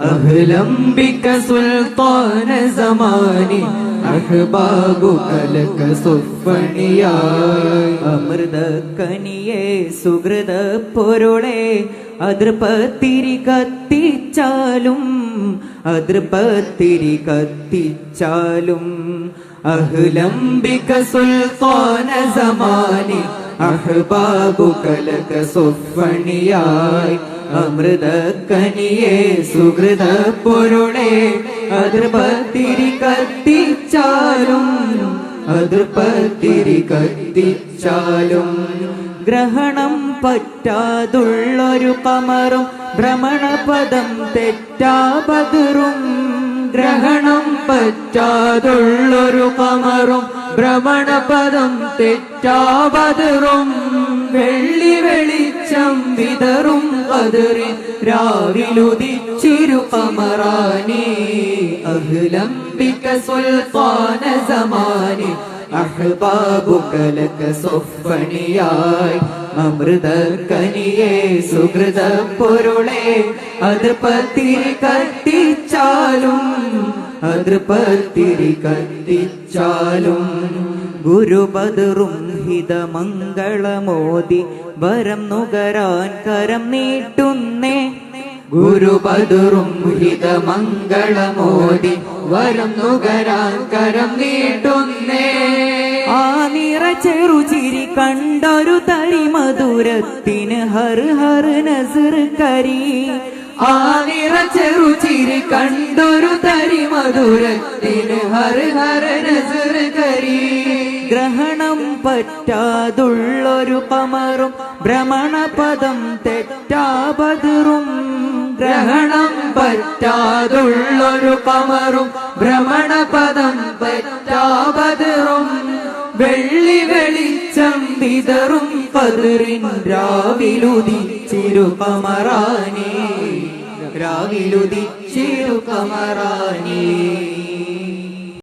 അഹ്ലം ബിക സുൽത്താന സമാനി അഹ്ബാബുക ലക സുഫ്ഫനിയായി. അമൃത കനിയെ സുഹൃത പൊരുളെ അതൃപത്തിരി കത്തിച്ചാലും അതൃപത്തിരി കത്തിച്ചാലും അഹ്ലം ബിക സുൽത്താന സമാനി അഹ്ബാബുക ലക സുഫ്ഫനിയായി. അമൃത കനിയെ സുഹൃത പൊരുളെ അതൃപത്തിരി കത്തിച്ചാലും അതൃപത്തിരി കത്തിച്ചാലും ഗ്രഹണം പറ്റാതുള്ളൊരു കമറും ഭ്രമണപദം തെറ്റാബദറും ഗ്രഹണം പറ്റാതുള്ളൊരു കമറും ഭ്രമണപദം തെറ്റാബദറും വെള്ളി വെളിച്ചം വിതറും ബദറിൻ രാവിലുദിച്ചിരു കമറാനി. അഹ്ലം ബിക സുൽത്താന സമാനി അഹ്ബാബുക ലക സുഫ്ഫനിയായി. അമൃത കനിയെ സുഹൃത പൊരുളെ അതൃപത്തിരി കത്തിച്ചാലും അതൃപത്തിരി കത്തിച്ചാലും ഗുരുബദറും ഹിതമംഗളമോദി വരം നുകരാൻ കരം നീട്ടുന്നേ. ഗുരുബദറും ഹിതമംഗളമോദി വരം നുകരാൻ കരം നീട്ടുന്നേ. ആ നിറ ചെറുചിരി കണ്ടൊരു തരി മധുരത്തിന് ഹർ ഹർ നസർ കരി. ആ നിറ ചെറുചിരി കണ്ടൊരു തരി മധുരത്തിന് ഹർ ഹർ നസർ കരി. ഗ്രഹണം പറ്റാതുള്ളൊരു കമറും ഭ്രമണപദം തെറ്റാബദറും ഗ്രഹണം പറ്റാതുള്ളൊരു കമറും ഭ്രമണപദം തെറ്റാബദറും വെള്ളി വെളിച്ചം വിതറും ബദറിൻ രാവിലുദിച്ചിരു കമറാനി. രാവിലുദിച്ചിരു കമറാനി.